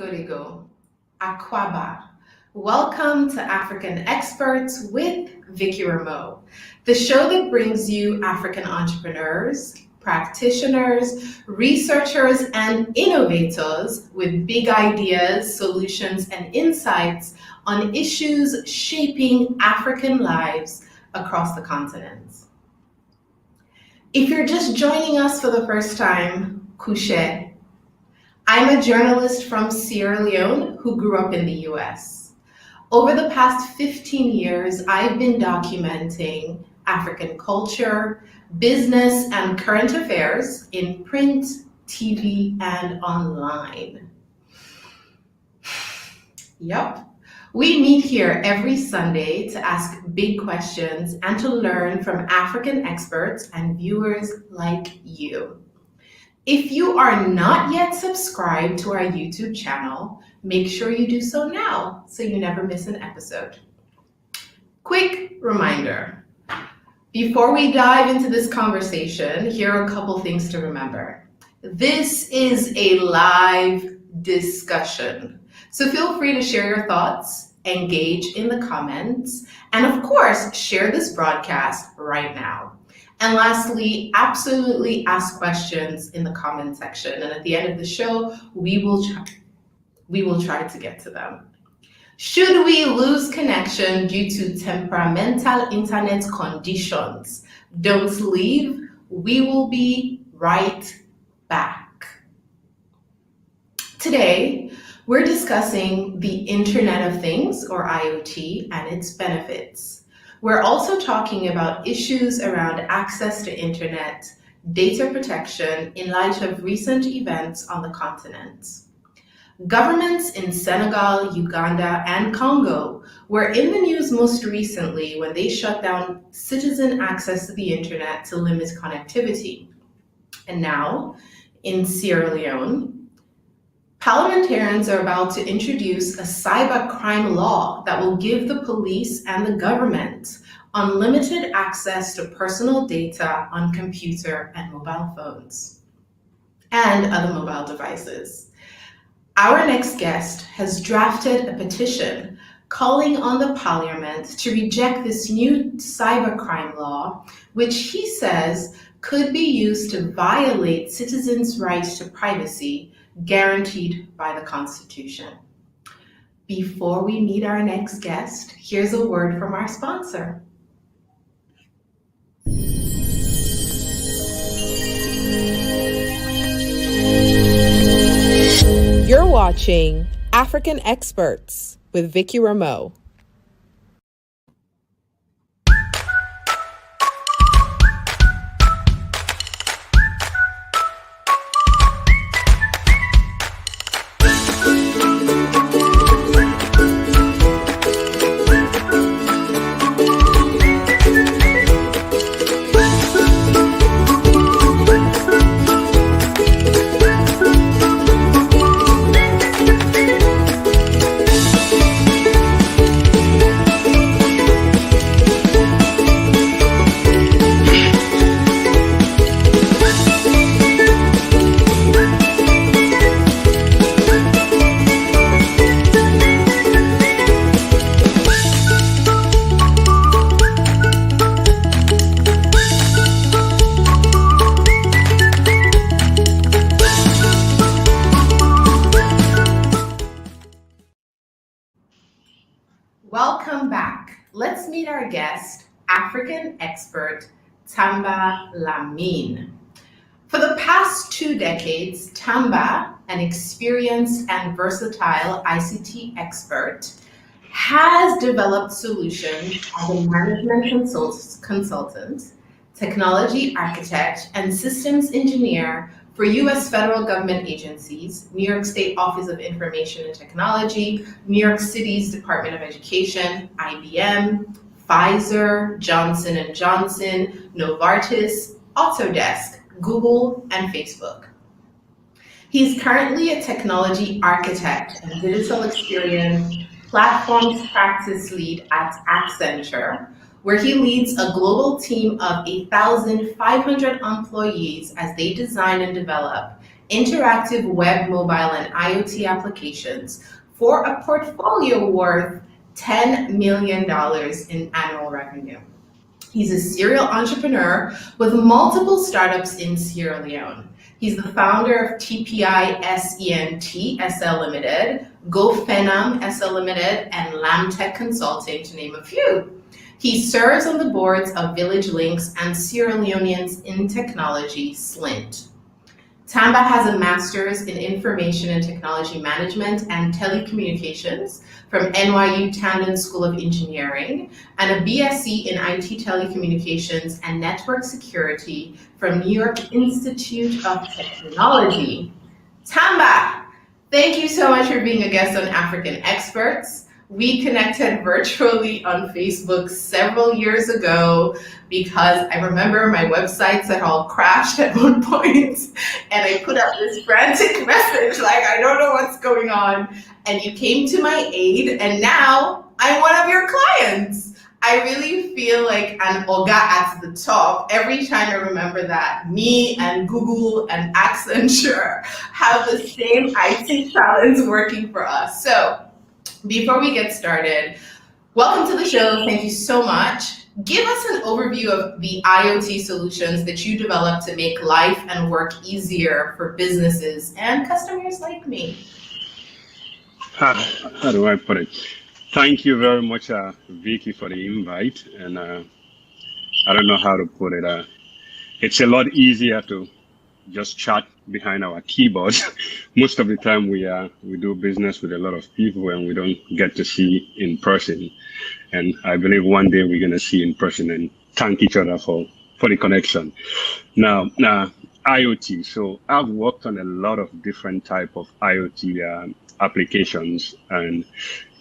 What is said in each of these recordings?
Agorigo, Akwaba. Welcome to African Experts with Vickie Remoe, the show that brings you African entrepreneurs, practitioners, researchers, and innovators with big ideas, solutions, and insights on issues shaping African lives across the continent. If you're just joining us for the first time, Kushe. I'm a journalist from Sierra Leone who grew up in the US. Over the past 15 years, I've been documenting African culture, business, and current affairs in print, TV, and online. Yep. We meet here every Sunday to ask big questions and to learn from African experts and viewers like you. If you are not yet subscribed to our YouTube channel, make sure you do so now so you never miss an episode. Quick reminder, before we dive into this conversation, here are a couple things to remember. This is a live discussion, so feel free to share your thoughts, engage in the comments, and of course, share this broadcast right now. And lastly, absolutely ask questions in the comment section. And at the end of the show, we will try to get to them. Should we lose connection due to temperamental internet conditions, don't leave. We will be right back. Today, we're discussing the Internet of Things, or IoT, and its benefits. We're also talking about issues around access to internet, data protection in light of recent events on the continent. Governments in Senegal, Uganda, and Congo were in the news most recently when they shut down citizen access to the internet to limit connectivity. And now, in Sierra Leone, parliamentarians are about to introduce a cybercrime law that will give the police and the government unlimited access to personal data on computer and mobile phones and other mobile devices. Our next guest has drafted a petition calling on the parliament to reject this new cybercrime law, which he says could be used to violate citizens' rights to privacy guaranteed by the Constitution. Before we meet our next guest, here's a word from our sponsor. You're watching African Experts with Vickie Remoe. Welcome back. Let's meet our guest, African expert Tamba Lamin. For the past 2 decades, Tamba, an experienced and versatile ICT expert, has developed solutions as a management consultant, technology architect, and systems engineer for U.S. federal government agencies, New York State Office of Information and Technology, New York City's Department of Education, IBM, Pfizer, Johnson & Johnson, Novartis, Autodesk, Google, and Facebook. He's currently a technology architect and digital experience platforms practice lead at Accenture, where he leads a global team of 1,500 employees as they design and develop interactive web, mobile, and IoT applications for a portfolio worth $10 million in annual revenue. He's a serial entrepreneur with multiple startups in Sierra Leone. He's the founder of TPI SENT SL Limited, GoFenam SL Limited, and Lamtech Consulting, to name a few. He serves on the boards of Village Links and Sierra Leoneans in Technology, SLINT. Tamba has a master's in Information and Technology Management and Telecommunications from NYU Tandon School of Engineering and a BSc in IT Telecommunications and Network Security from New York Institute of Technology. Tamba, thank you so much for being a guest on African Experts. We connected virtually on Facebook several years ago because I remember my websites had all crashed at one point, and I put out this frantic message like, I don't know what's going on, and you came to my aid, and now I'm one of your clients. I really feel like an Oga at the top every time I remember that me and Google and Accenture have the same IT talents working for us. So before we get started, welcome to the show. Thank you so much. Give us an overview of the IoT solutions that you develop to make life and work easier for businesses and customers like me. How do I put it? Thank you very much, Vickie, for the invite. And I don't know how to put it. It's a lot easier to just chat behind our keyboards. Most of the time we do business with a lot of people and we don't get to see in person. And I believe one day we're going to see in person and thank each other for the connection. Now, IoT. So I've worked on a lot of different type of IoT applications, and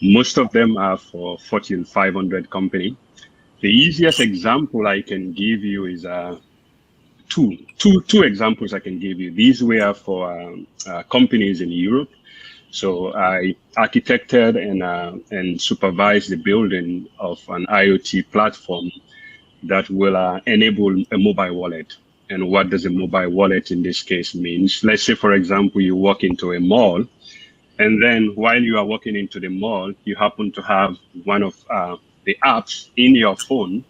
most of them are for Fortune 500 company. The easiest example I can give you is two examples I can give you. These were for companies in Europe. So I architected and supervised the building of an IoT platform that will enable a mobile wallet. And what does a mobile wallet in this case means? Let's say, for example, you walk into a mall, and then while you are walking into the mall, you happen to have one of the apps in your phone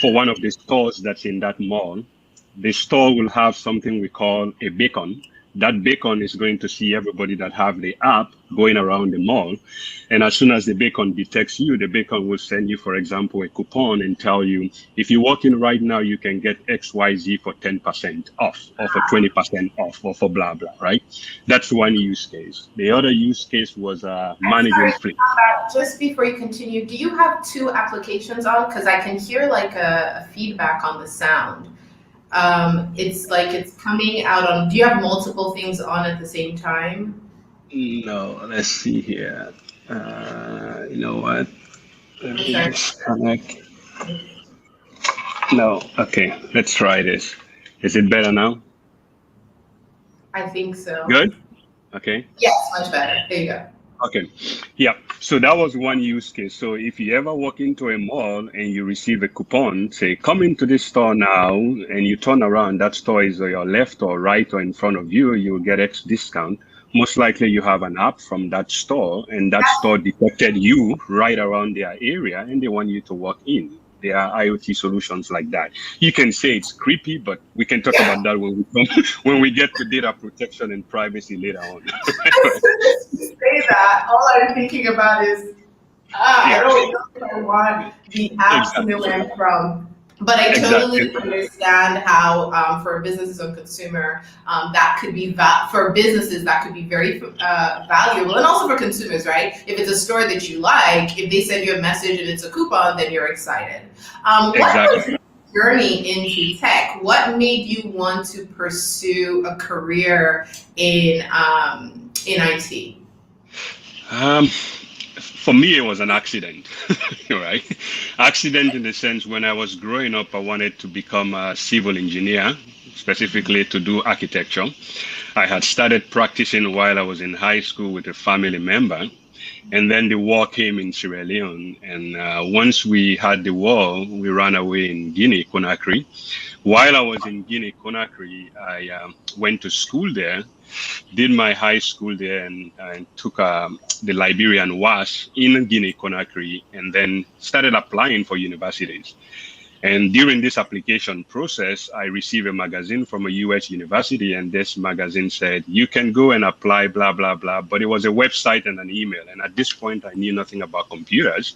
for one of the stores that's in that mall. The store will have something we call a beacon. That beacon is going to see everybody that have the app going around the mall. And as soon as the beacon detects you, the beacon will send you, for example, a coupon and tell you, if you walk in right now, you can get XYZ for 10% off or for 20% off or for blah, blah, right? That's one use case. The other use case was managing fleet. Just before you continue, do you have two applications on? Because I can hear like a feedback on the sound. It's like it's coming out on, do you have multiple things on at the same time? No, let's see here. You know what? Let me just connect. No, okay, let's try this. Is it better now? I think so. Good? Okay. Yes, much better. There you go. Okay, yeah, so that was one use case. So if you ever walk into a mall and you receive a coupon, say, come into this store now, and you turn around, that store is on your left or right or in front of you, you'll get X discount. Most likely you have an app from that store, and that store detected you right around their area, and they want you to walk in. There are IoT solutions like that. You can say it's creepy, but we can talk about that when we get to data protection and privacy later on. Say that, all I'm thinking about is, I don't know if I want the apps to know where I'm from. But I totally understand how, for businesses or consumer, that could be for businesses that could be very valuable, and also for consumers, right? If it's a store that you like, if they send you a message and it's a coupon, then you're excited. What was your journey into tech? What made you want to pursue a career in IT? For me, it was an accident, right? Accident in the sense when I was growing up, I wanted to become a civil engineer, specifically to do architecture. I had started practicing while I was in high school with a family member. And then the war came in Sierra Leone. And once we had the war, we ran away in Guinea, Conakry. While I was in Guinea, Conakry, I went to school there, did my high school there, and took the Liberian WAS in Guinea, Conakry, and then started applying for universities. And during this application process, I received a magazine from a US university, and this magazine said, you can go and apply, blah, blah, blah. But it was a website and an email. And at this point, I knew nothing about computers.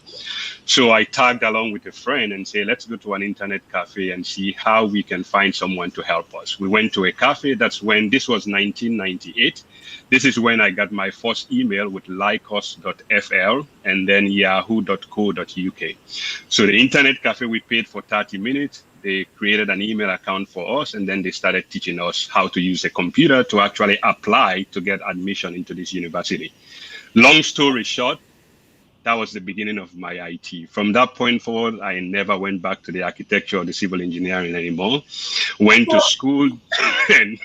So I tagged along with a friend and said, let's go to an internet cafe and see how we can find someone to help us. We went to a cafe. That's when, this was 1998. This is when I got my first email with lycos.fl and then yahoo.co.uk. So the internet cafe, we paid for 30 minutes. They created an email account for us, and then they started teaching us how to use a computer to actually apply to get admission into this university. Long story short, that was the beginning of my IT. From that point forward, I never went back to the architecture or the civil engineering anymore. Went to school, and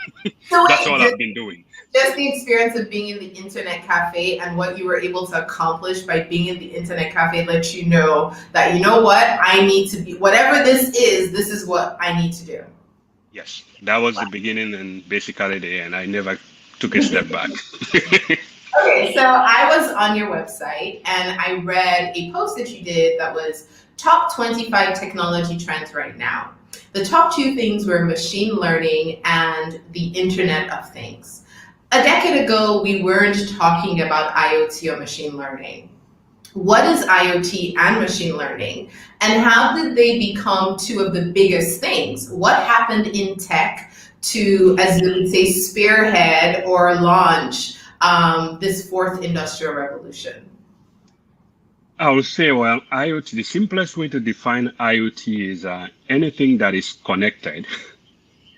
that's all I've been doing. Just the experience of being in the internet cafe and what you were able to accomplish by being in the internet cafe lets you know that, you know what, I need to be, whatever this is what I need to do. Yes, that was the beginning and basically the end. I never took a step back. Okay, so I was on your website and I read a post that you did that was top 25 technology trends right now. The top two things were machine learning and the Internet of Things. A decade ago, we weren't talking about IoT or machine learning. What is IoT and machine learning? And how did they become two of the biggest things? What happened in tech to, as you would say, spearhead or launch this fourth industrial revolution? I would say, well, IoT, the simplest way to define IoT is anything that is connected,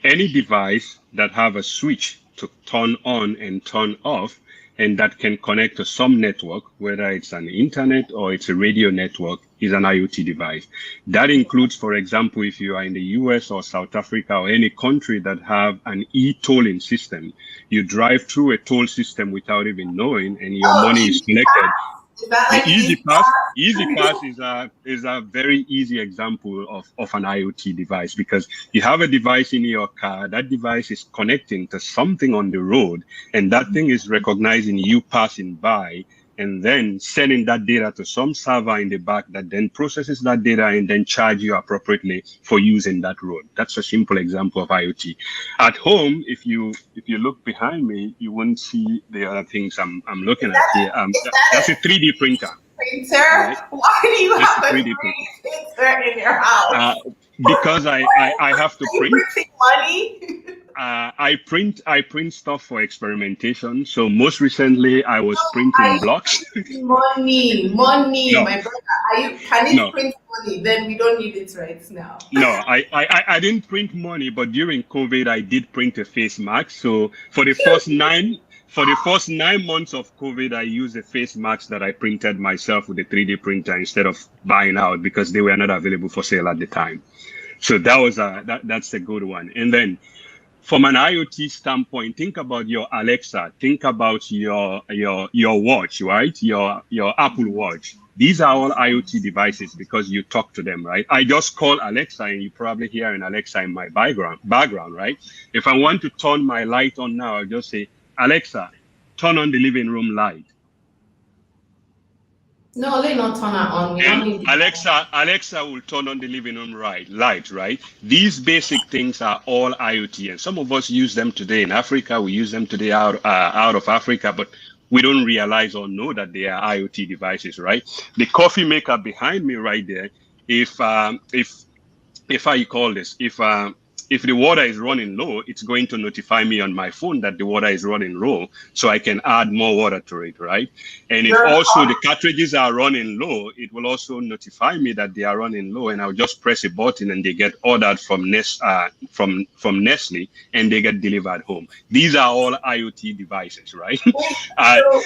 any device that have a switch to turn on and turn off, and that can connect to some network, whether it's an internet or it's a radio network, is an IoT device. That includes, for example, if you are in the US or South Africa or any country that have an e-tolling system, you drive through a toll system without even knowing, and your money is collected. The Easy Pass is a very easy example of an IoT device, because you have a device in your car, that device is connecting to something on the road, and that thing is recognizing you passing by and then sending that data to some server in the back that then processes that data and then charge you appropriately for using that road. That's a simple example of IoT. At home, if you look behind me, you won't see the other things I'm looking at here. That's a 3D printer. Printer? Right? Why do you have a 3D printer in your house? Because I have to print. Printing money? I print stuff for experimentation. So most recently, I was printing blocks. Money, no. My brother. Can you No. print money? Then we don't need it right now. No, I didn't print money, but during COVID, I did print a face mask. So for the first 9 months of COVID, I used a face mask that I printed myself with a 3D printer instead of buying out, because they were not available for sale at the time. So that was that's a good one. And then from an IoT standpoint, think about your Alexa, think about your watch, right? Your Apple Watch. These are all IoT devices because you talk to them, right? I just call Alexa, and you probably hear an Alexa in my background, right? If I want to turn my light on now, I'll just say, Alexa, turn on the living room light. No, let not turn it on. And Alexa will turn on the living room light, right? These basic things are all IoT, and some of us use them today in Africa. We use them today out of Africa, but we don't realize or know that they are IoT devices, right? The coffee maker behind me right there, if the water is running low, it's going to notify me on my phone that the water is running low, so I can add more water to it, right? And if also the cartridges are running low, it will also notify me that they are running low, and I'll just press a button and they get ordered from from Nestle, and they get delivered home. These are all IoT devices, right? So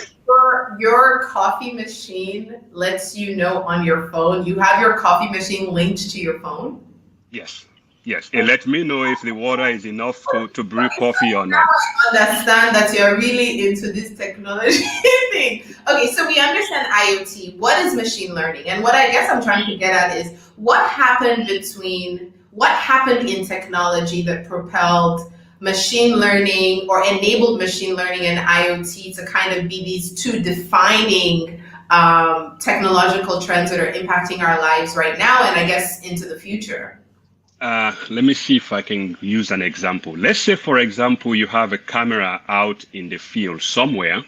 your coffee machine lets you know on your phone, you have your coffee machine linked to your phone? Yes. Yes, it lets me know if the water is enough to brew coffee or not. Understand that you're really into this technology thing. Okay, so we understand IoT. What is machine learning? And what I guess I'm trying to get at is what happened in technology that propelled machine learning or enabled machine learning and IoT to kind of be these two defining technological trends that are impacting our lives right now and I guess into the future. Let me see if I can use an example. Let's say, for example, you have a camera out in the field somewhere,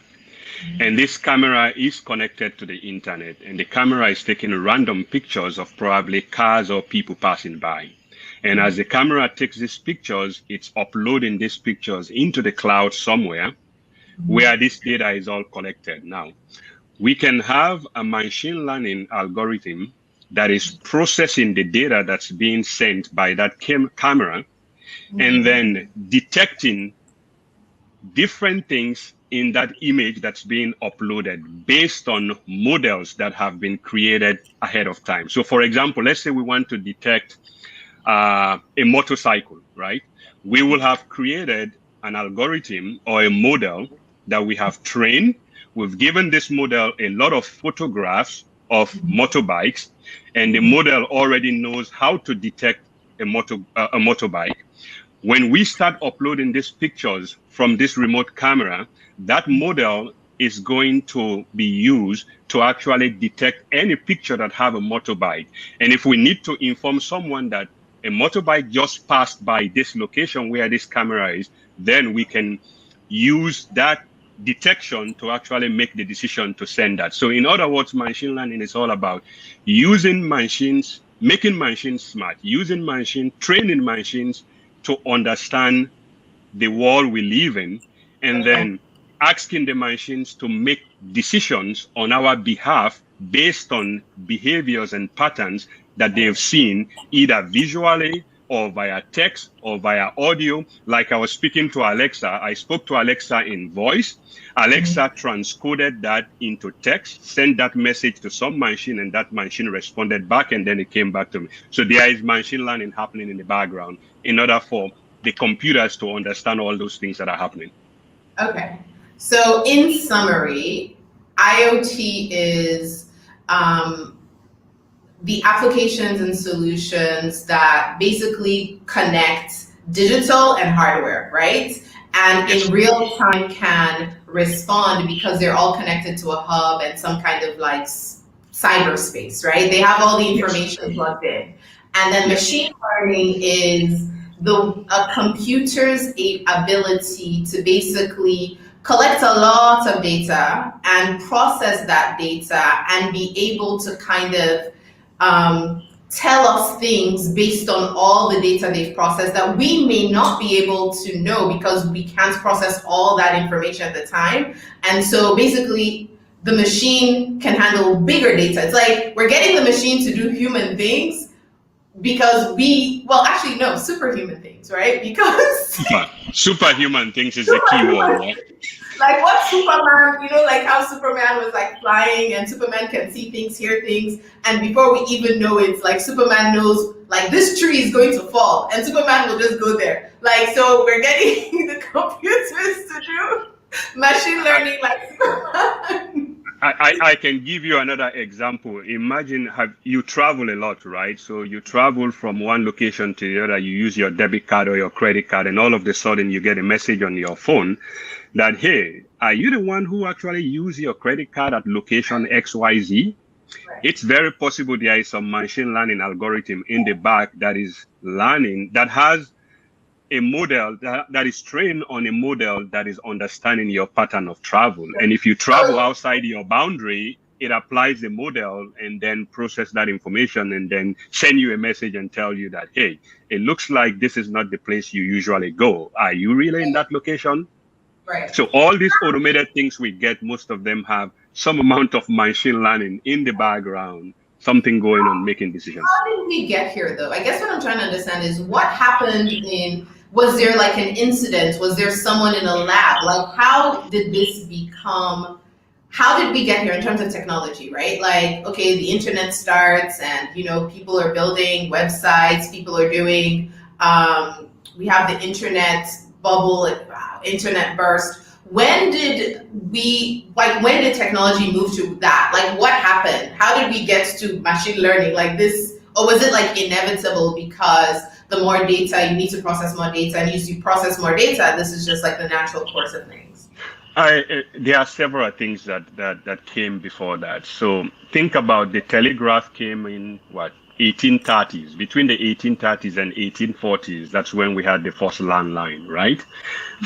and this camera is connected to the internet, and the camera is taking random pictures of probably cars or people passing by. And as the camera takes these pictures, it's uploading these pictures into the cloud somewhere where this data is all collected. Now, we can have a machine learning algorithm that is processing the data that's being sent by that camera and then detecting different things in that image that's being uploaded based on models that have been created ahead of time. So for example, let's say we want to detect a motorcycle, right? We will have created an algorithm or a model that we have trained. We've given this model a lot of photographs of motorbikes, and the model already knows how to detect a motorbike. When we start uploading these pictures from this remote camera, that model is going to be used to actually detect any picture that have a motorbike. And if we need to inform someone that a motorbike just passed by this location where this camera is, then we can use that detection to actually make the decision to send that. So in other words, machine learning is all about using machines, making machines smart, training machines to understand the world we live in, and then asking the machines to make decisions on our behalf based on behaviors and patterns that they've seen either visually or via text or via audio. Like I was speaking to Alexa, I spoke to Alexa in voice. Alexa transcoded that into text, sent that message to some machine, and that machine responded back, and then it came back to me. So there is machine learning happening in the background in order for the computers to understand all those things that are happening. Okay. So in summary, IoT is the applications and solutions that basically connect digital and hardware, right? And in real time can respond because they're all connected to a hub and some kind of like cyberspace, right? They have all the information plugged in. And then machine learning is a computer's ability to basically collect a lot of data and process that data and be able to kind of tell us things based on all the data they've processed that we may not be able to know because we can't process all that information at the time. And so basically the machine can handle bigger data. It's like we're getting the machine to do human things because superhuman things, right? Because superhuman things is the key word, right? Like what Superman, like how Superman was like flying and Superman can see things, hear things, and before we even know it, like Superman knows like this tree is going to fall and Superman will just go there. Like, so we're getting the computers to do machine learning like Superman. I can give you another example. Imagine you travel a lot, right? So you travel from one location to the other, you use your debit card or your credit card, and all of a sudden you get a message on your phone that, hey, are you the one who actually used your credit card at location XYZ? Right. It's very possible there is some machine learning algorithm in the back that is learning, that has a model that is trained on a model that is understanding your pattern of travel. And if you travel outside your boundary, it applies the model and then process that information and then send you a message and tell you that, hey, it looks like this is not the place you usually go. Are you really in that location? Right. So all these automated things we get, most of them have some amount of machine learning in the background, something going on, making decisions. How did we get here, though? I guess what I'm trying to understand is what happened was there like an incident? Was there someone in a lab? Like, how did we get here in terms of technology, right? Like, okay, the internet starts and, people are building websites, people are doing We have the internet bubble, internet burst. When did technology move to that? Like, what happened? How did we get to machine learning like this? Or was it like inevitable because the more data, you need to process more data, and as you process more data, this is just like the natural course of things? There are several things that came before that. So think about the telegraph came in 1830s. Between the 1830s and 1840s, that's when we had the first landline, right?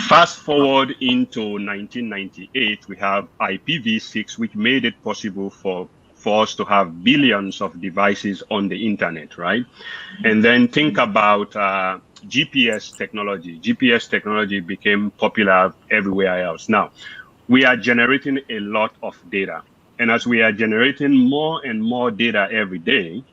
Fast forward into 1998, we have IPv6, which made it possible for us to have billions of devices on the internet, right? And then think about GPS technology. GPS technology became popular everywhere else. Now, we are generating a lot of data. And as we are generating more and more data every day,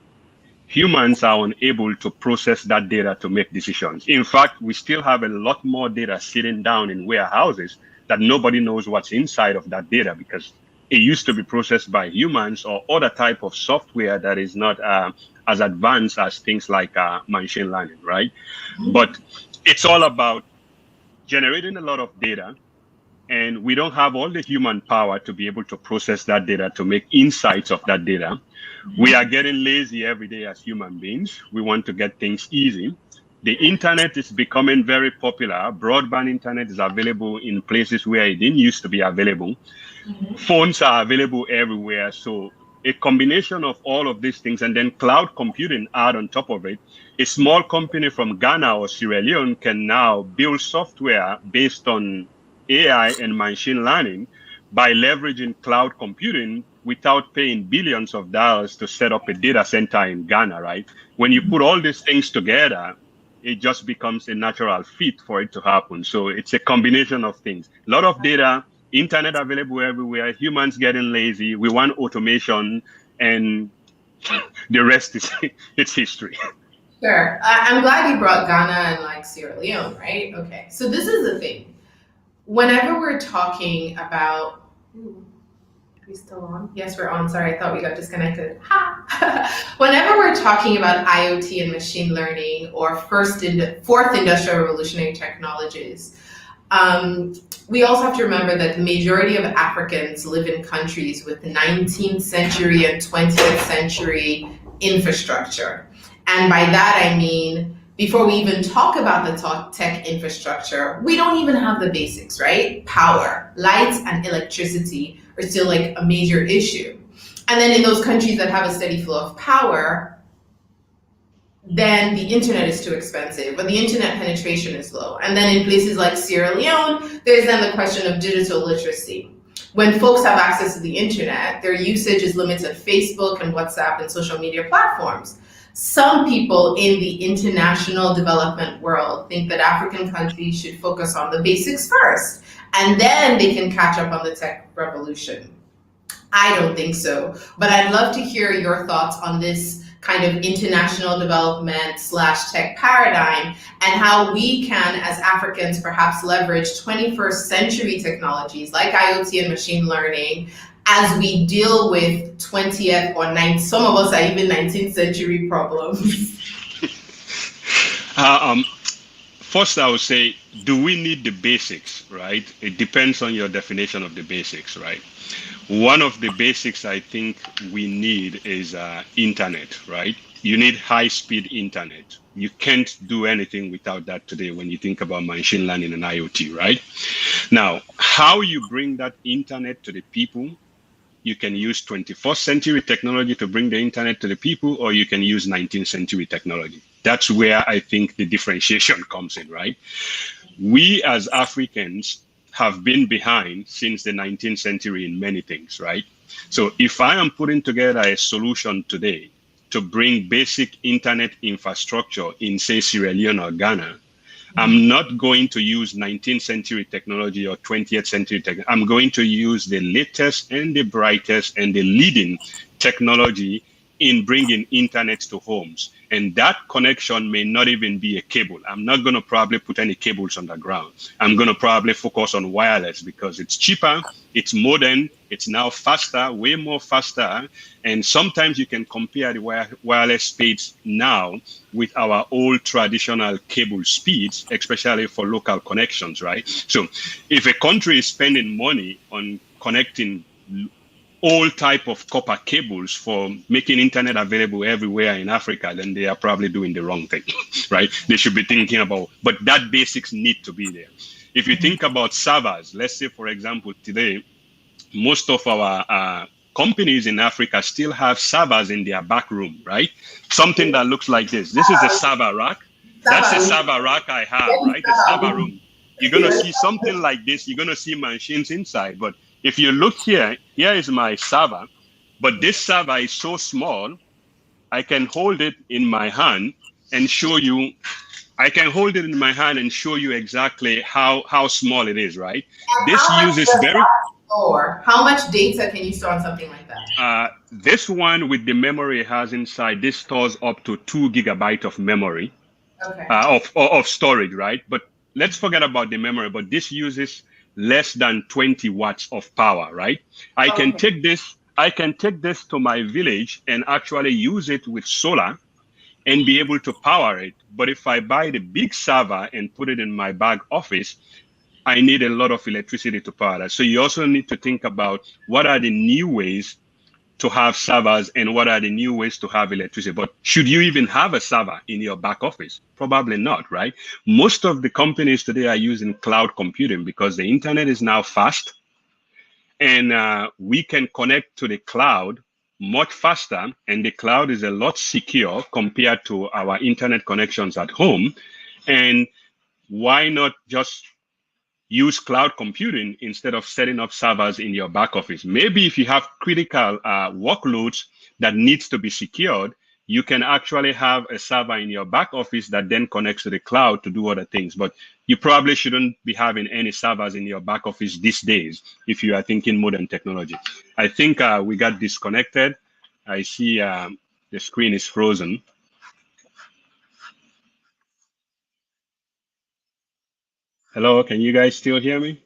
humans are unable to process that data to make decisions. In fact, we still have a lot more data sitting down in warehouses that nobody knows what's inside of that data because it used to be processed by humans or other type of software that is not as advanced as things like machine learning, right? Mm-hmm. But it's all about generating a lot of data, and we don't have all the human power to be able to process that data to make insights of that data. We are getting lazy every day as human beings. We want to get things easy. The internet is becoming very popular. Broadband internet is available in places where it didn't used to be available. Mm-hmm. Phones are available everywhere. So a combination of all of these things, and then cloud computing add on top of it. A small company from Ghana or Sierra Leone can now build software based on AI and machine learning by leveraging cloud computing without paying billions of dollars to set up a data center in Ghana, right? When you put all these things together, it just becomes a natural fit for it to happen. So it's a combination of things. A lot of data, internet available everywhere, humans getting lazy, we want automation, and the rest is it's history. Sure. I'm glad you brought Ghana and like Sierra Leone, right? Okay. So this is the thing. Whenever we're talking about, are we still on? Yes, we're on. Sorry, I thought we got disconnected. Ha! Whenever we're talking about IoT and machine learning or fourth industrial revolutionary technologies, we also have to remember that the majority of Africans live in countries with 19th century and 20th century infrastructure. And by that, I mean, before we even talk about the tech infrastructure, we don't even have the basics, right? Power, lights, and electricity are still like a major issue. And then in those countries that have a steady flow of power, then the internet is too expensive, but the internet penetration is low. And then in places like Sierra Leone, there's then the question of digital literacy. When folks have access to the internet, their usage is limited to Facebook and WhatsApp and social media platforms. Some people in the international development world think that African countries should focus on the basics first, and then they can catch up on the tech revolution. I don't think so, but I'd love to hear your thoughts on this kind of international development / tech paradigm and how we can, as Africans, perhaps leverage 21st century technologies like IoT and machine learning as we deal with 20th or 9th, some of us are even 19th century problems. First, I would say, do we need the basics, right? It depends on your definition of the basics, right? One of the basics I think we need is internet, right? You need high-speed internet. You can't do anything without that today when you think about machine learning and IoT, right? Now, how you bring that internet to the people, you can use 21st century technology to bring the internet to the people, or you can use 19th century technology. That's where I think the differentiation comes in, right? We as Africans have been behind since the 19th century in many things, right? So if I am putting together a solution today to bring basic internet infrastructure in, say, Sierra Leone or Ghana, I'm not going to use 19th century technology or 20th century technology. I'm going to use the latest and the brightest and the leading technology in bringing internet to homes. And that connection may not even be a cable. I'm not going to probably put any cables on the ground. I'm going to probably focus on wireless because it's cheaper, it's modern, it's now faster, way more faster. And sometimes you can compare the wireless speeds now with our old traditional cable speeds, especially for local connections, right? So if a country is spending money on connecting all type of copper cables for making internet available everywhere in Africa, then they are probably doing the wrong thing, right? They should be thinking about, but that basics need to be there. If you think about servers, let's say, for example, today, most of our companies in Africa still have servers in their back room, right? Something that looks like this. This is a server rack. That's a server rack I have, right? A server room. You're going to see something like this. You're going to see machines inside, but if you look here, here is my server, but this server is so small, I can hold it in my hand and show you, exactly how small it is, right? This uses how much data can you store on something like that? This one with the memory it has inside, this stores up to 2 gigabytes of memory, of storage, right? But let's forget about the memory, but this uses less than 20 watts of power, right? I can take this to my village and actually use it with solar and be able to power it. But if I buy the big server and put it in my back office, I need a lot of electricity to power that. So you also need to think about what are the new ways to have servers and what are the new ways to have electricity. But should you even have a server in your back office? Probably not, right? Most of the companies today are using cloud computing because the internet is now fast and we can connect to the cloud much faster, and the cloud is a lot secure compared to our internet connections at home. And why not just use cloud computing instead of setting up servers in your back office? Maybe if you have critical workloads that needs to be secured, you can actually have a server in your back office that then connects to the cloud to do other things. But you probably shouldn't be having any servers in your back office these days if you are thinking modern technology. I think we got disconnected. I see the screen is frozen. Hello, can you guys still hear me?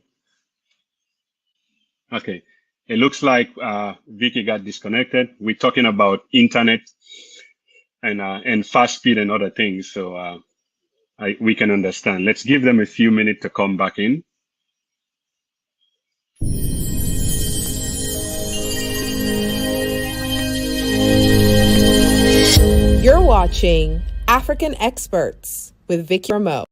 Okay, it looks like Vickie got disconnected. We're talking about internet and fast speed and other things, so we can understand. Let's give them a few minutes to come back in. You're watching African Experts with Vickie Remoe.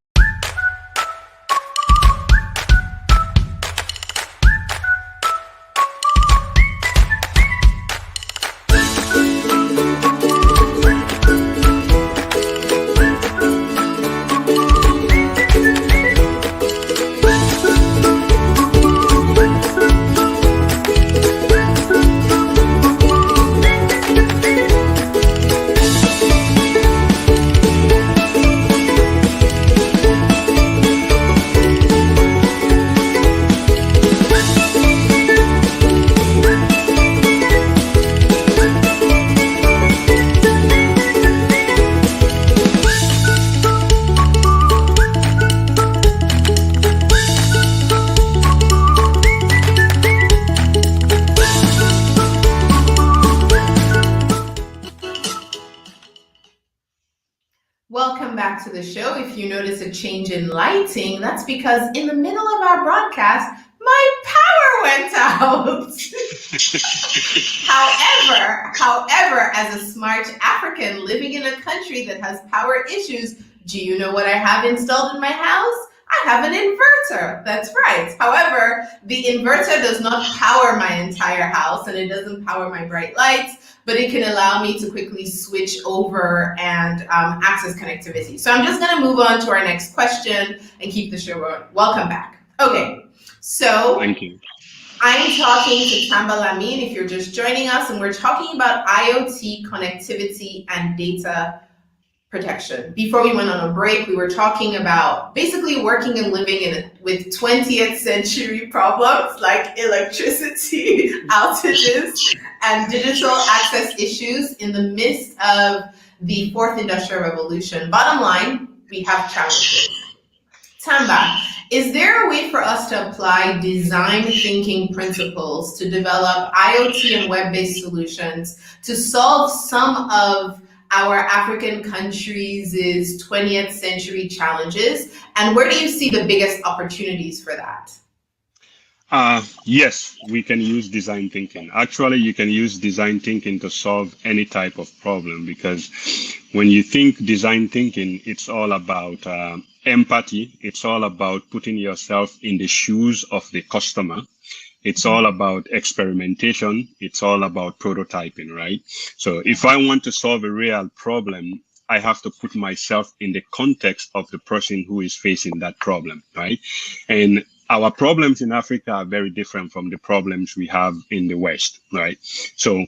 Welcome back to the show. If you notice a change in lighting, that's because in the middle of our broadcast, my power went out. However, as a smart African living in a country that has power issues, do you know what I have installed in my house? I have an inverter. That's right. However, the inverter does not power my entire house and it doesn't power my bright lights, but it can allow me to quickly switch over and access connectivity. So I'm just going to move on to our next question and keep the show going. Welcome back. Okay, so Thank you. I'm talking to Tamba Lamin if you're just joining us, and we're talking about IoT connectivity and data protection. Before we went on a break, we were talking about basically working and living with 20th century problems like electricity outages and digital access issues in the midst of the fourth industrial revolution. Bottom line, we have challenges. Tamba, is there a way for us to apply design thinking principles to develop IoT and web-based solutions to solve some of our African countries' 20th century challenges? And where do you see the biggest opportunities for that? Yes, we can use design thinking. Actually, you can use design thinking to solve any type of problem because when you think design thinking, it's all about empathy. It's all about putting yourself in the shoes of the customer. It's all about experimentation. It's all about prototyping, right? So if I want to solve a real problem, I have to put myself in the context of the person who is facing that problem, right? And our problems in Africa are very different from the problems we have in the West, right? So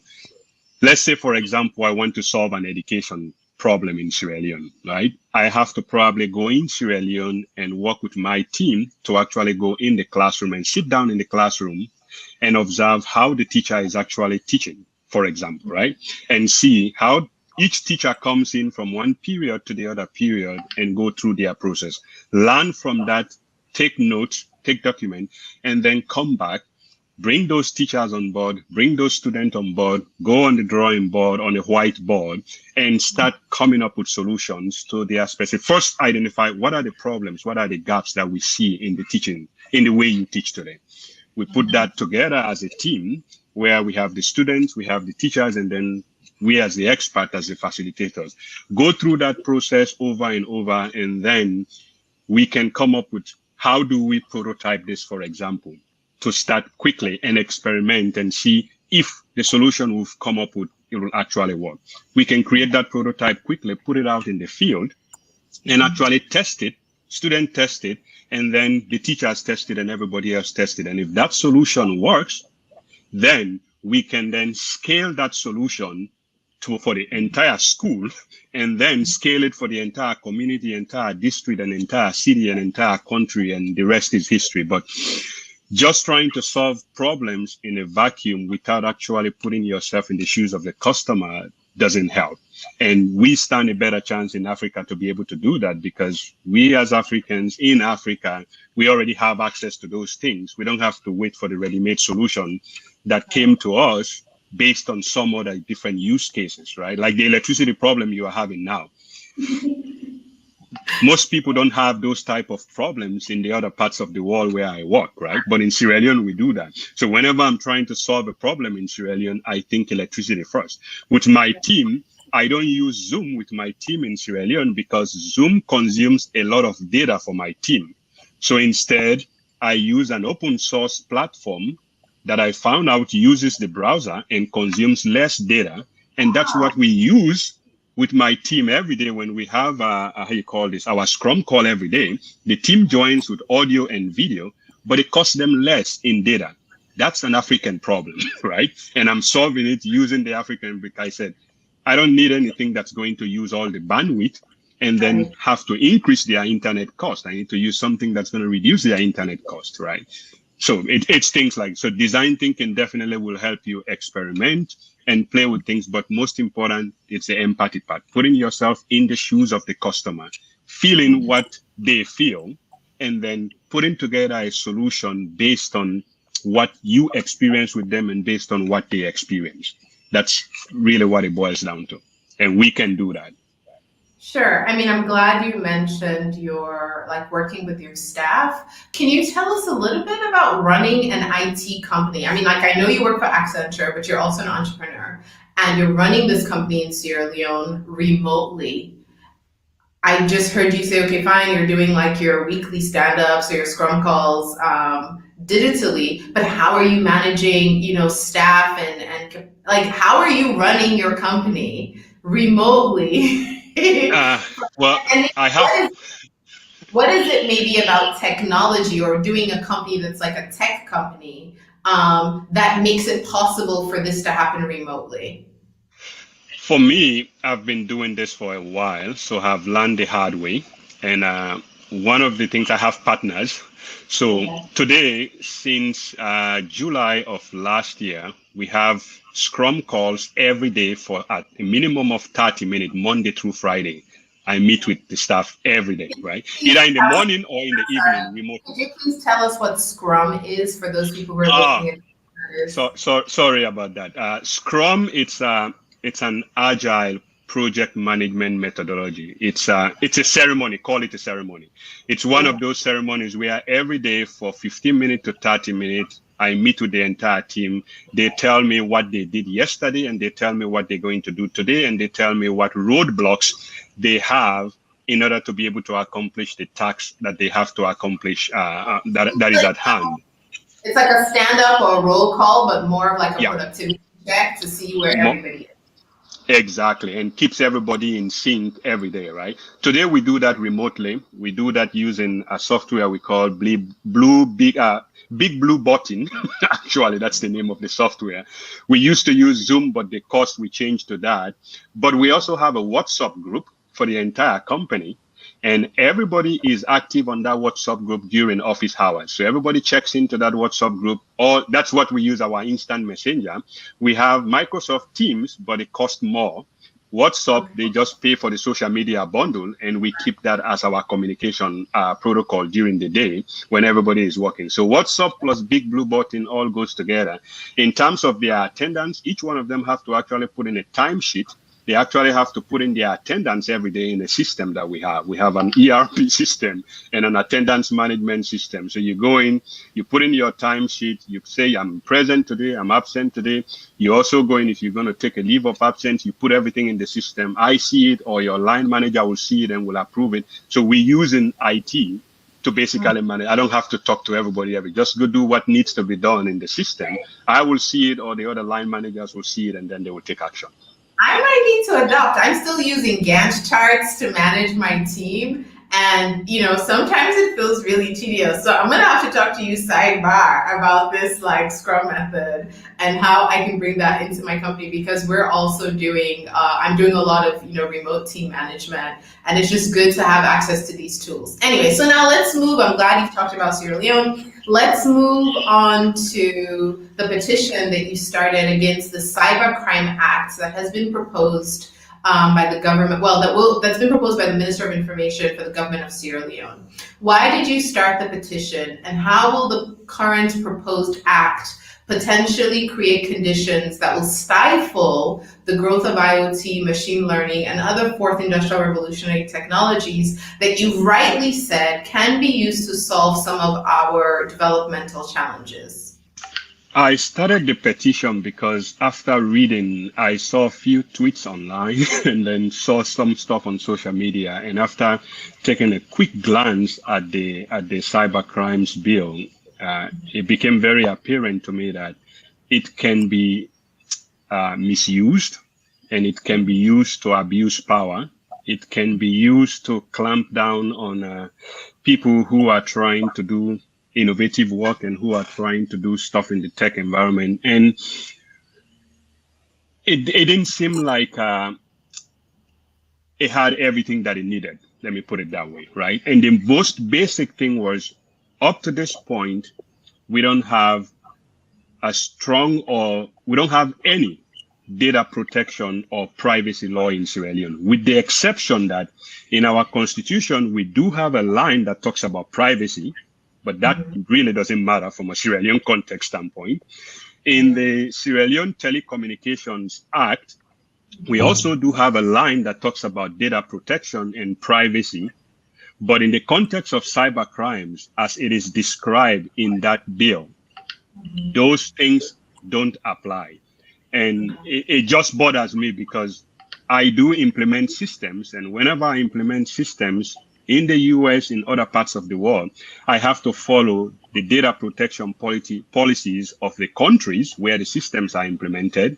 let's say, for example, I want to solve an education problem in Sierra Leone, right? I have to probably go in Sierra Leone and work with my team to actually go in the classroom and sit down in the classroom and observe how the teacher is actually teaching, for example, right? And see how each teacher comes in from one period to the other period and go through their process. Learn from that, take notes, take document, and then come back, bring those teachers on board, bring those students on board, go on the drawing board, on the whiteboard, and start coming up with solutions to their specific. First, identify what are the problems, what are the gaps that we see in the teaching, in the way you teach today. We put that together as a team where we have the students, we have the teachers, and then we as the expert, as the facilitators, go through that process over and over, and then we can come up with how do we prototype this, for example, to start quickly and experiment and see if the solution we've come up with, it will actually work. We can create that prototype quickly, put it out in the field, and actually test it, student test it, and then the teachers test it and everybody else test it. And if that solution works, then we can then scale that solution for the entire school and then scale it for the entire community, entire district, and entire city, and entire country, and the rest is history. But just trying to solve problems in a vacuum without actually putting yourself in the shoes of the customer doesn't help. And we stand a better chance in Africa to be able to do that because we as Africans in Africa, we already have access to those things. We don't have to wait for the ready-made solution that came to us based on some other different use cases, right? Like the electricity problem you are having now. Most people don't have those type of problems in the other parts of the world where I work, right? But in Sierra Leone, we do that. So whenever I'm trying to solve a problem in Sierra Leone, I think electricity first. With my team, I don't use Zoom with my team in Sierra Leone because Zoom consumes a lot of data for my team. So instead, I use an open source platform that I found out uses the browser and consumes less data. And that's what we use with my team every day when we have, how you call this, our Scrum call every day. The team joins with audio and video, but it costs them less in data. That's an African problem, right? And I'm solving it using the African, because I said, I don't need anything that's going to use all the bandwidth and then have to increase their internet cost. I need to use something that's going to reduce their internet cost, right? So it's things like, so design thinking definitely will help you experiment and play with things. But most important, it's the empathy part, putting yourself in the shoes of the customer, feeling what they feel, and then putting together a solution based on what you experience with them and based on what they experience. That's really what it boils down to. And we can do that. Sure. I mean, I'm glad you mentioned your working with your staff. Can you tell us a little bit about running an IT company? I mean, I know you work for Accenture, but you're also an entrepreneur and you're running this company in Sierra Leone remotely. I just heard you say, okay, fine, you're doing your weekly stand-ups or your scrum calls digitally, but how are you managing, staff and how are you running your company remotely? Well, I have. What is it maybe about technology or doing a company that's like a tech company that makes it possible for this to happen remotely? For me, I've been doing this for a while, so I've learned the hard way. And one of the things I have partners. So today, since July of last year, we have Scrum calls every day for a minimum of 30 minutes, Monday through Friday. I meet with the staff every day, right? Either in the morning or in the evening, remotely. Could you please tell us what Scrum is for those people who are Ah, listening? sorry about that. Scrum, it's an agile project management methodology. It's a ceremony. Call it a ceremony. It's one of those ceremonies where every day for 15 minutes to 30 minutes, I meet with the entire team. They tell me what they did yesterday, and they tell me what they're going to do today, and they tell me what roadblocks they have in order to be able to accomplish the tasks that they have to accomplish that is at hand. It's like a stand-up or a roll call, but more of like a productivity check to see where everybody is. Exactly, and keeps everybody in sync every day, right? Today we do that remotely. We do that using a software we call Big Blue Button. Actually, that's the name of the software. We used to use Zoom, but the cost we changed to that. But we also have a WhatsApp group for the entire company. And everybody is active on that WhatsApp group during office hours. So everybody checks into that WhatsApp group, or that's what we use, our instant messenger. We have Microsoft Teams, but it costs more. WhatsApp, they just pay for the social media bundle, and we keep that as our communication protocol during the day when everybody is working. So WhatsApp plus Big Blue Button all goes together. In terms of their attendance, each one of them have to actually put in a timesheet. They actually have to put in their attendance every day in the system that we have. We have an ERP system and an attendance management system. So you go in, you put in your timesheet, you say, I'm present today, I'm absent today. You also go in, if you're going to take a leave of absence, you put everything in the system. I see it, or your line manager will see it and will approve it. So we're using IT to basically manage. I don't have to talk to everybody. Just go do what needs to be done in the system. I will see it, or the other line managers will see it, and then they will take action. I might need to adopt. I'm still using Gantt charts to manage my team. And, sometimes it feels really tedious. So I'm going to have to talk to you sidebar about this like Scrum method and how I can bring that into my company, because we're also doing, I'm doing a lot of, remote team management, and it's just good to have access to these tools. Anyway, so now let's move. I'm glad you've talked about Sierra Leone. Let's move on to the petition that you started against the Cybercrime Act that has been proposed by the government, that's been proposed by the Minister of Information for the government of Sierra Leone. Why did you start the petition, and how will the current proposed act potentially create conditions that will stifle the growth of IoT, machine learning, and other fourth industrial revolutionary technologies that you've rightly said can be used to solve some of our developmental challenges? I started the petition because after reading, I saw a few tweets online and then saw some stuff on social media. And after taking a quick glance at the cyber crimes bill, it became very apparent to me that it can be misused, and it can be used to abuse power. It can be used to clamp down on people who are trying to do innovative work and who are trying to do stuff in the tech environment. And it didn't seem like it had everything that it needed. Let me put it that way, right? And the most basic thing was, up to this point, we don't have we don't have any data protection or privacy law in Sierra Leone, with the exception that in our constitution, we do have a line that talks about privacy, but that really doesn't matter from a Sierra Leone context standpoint. In the Sierra Leone Telecommunications Act, we also do have a line that talks about data protection and privacy. But in the context of cyber crimes, as it is described in that bill, those things don't apply. And it just bothers me, because I do implement systems, and whenever I implement systems in the US, in other parts of the world, I have to follow the data protection policies of the countries where the systems are implemented.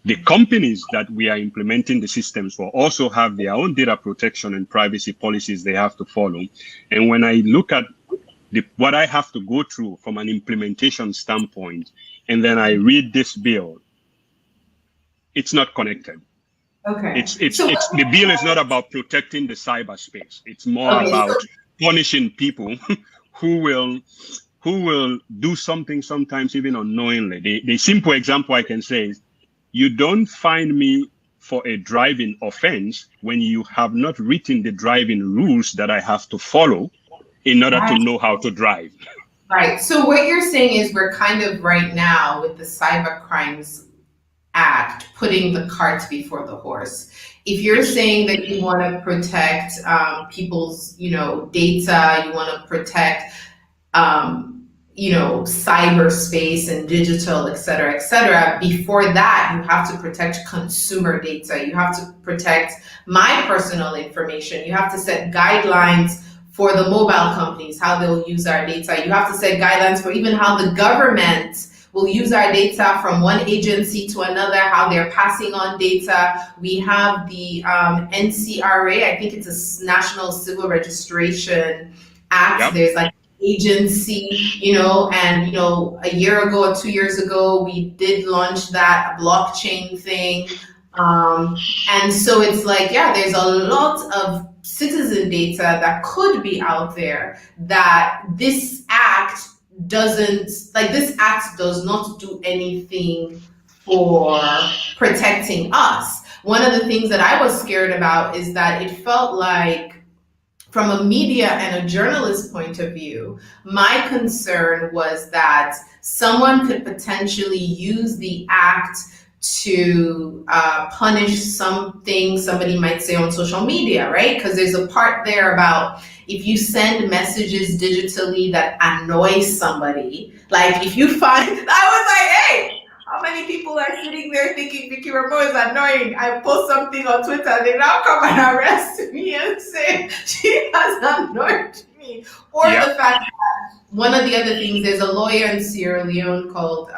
The companies that we are implementing the systems for also have their own data protection and privacy policies they have to follow. And when I look at what I have to go through from an implementation standpoint, and then I read this bill, it's not connected. Okay. The bill is not about protecting the cyberspace. It's more about punishing people who will do something sometimes even unknowingly. The simple example I can say is, you don't find me for a driving offense when you have not written the driving rules that I have to follow in order to know how to drive. Right. So what you're saying is we're kind of right now with the Cyber Crimes Act putting the cart before the horse. If you're saying that you want to protect people's, data, you want to protect, cyberspace and digital, et cetera, before that, you have to protect consumer data. You have to protect my personal information. You have to set guidelines for the mobile companies, how they'll use our data. You have to set guidelines for even how the government will use our data from one agency to another, how they're passing on data. We have the NCRA, I think it's a National Civil Registration Act. Yep. There's like agency, and a year ago or 2 years ago, we did launch that blockchain thing. And so it's like, there's a lot of citizen data that could be out there that this act does not do anything for protecting us. One of the things that I was scared about is that it felt like, from a media and a journalist point of view, my concern was that someone could potentially use the act to punish something somebody might say on social media, right? Because there's a part there about if you send messages digitally that annoy somebody, like if you find, I was like, hey, how many people are sitting there thinking Vickie Remoe is annoying? I post something on Twitter, they now come and arrest me and say she has annoyed me. Or the fact that one of the other things, there's a lawyer in Sierra Leone called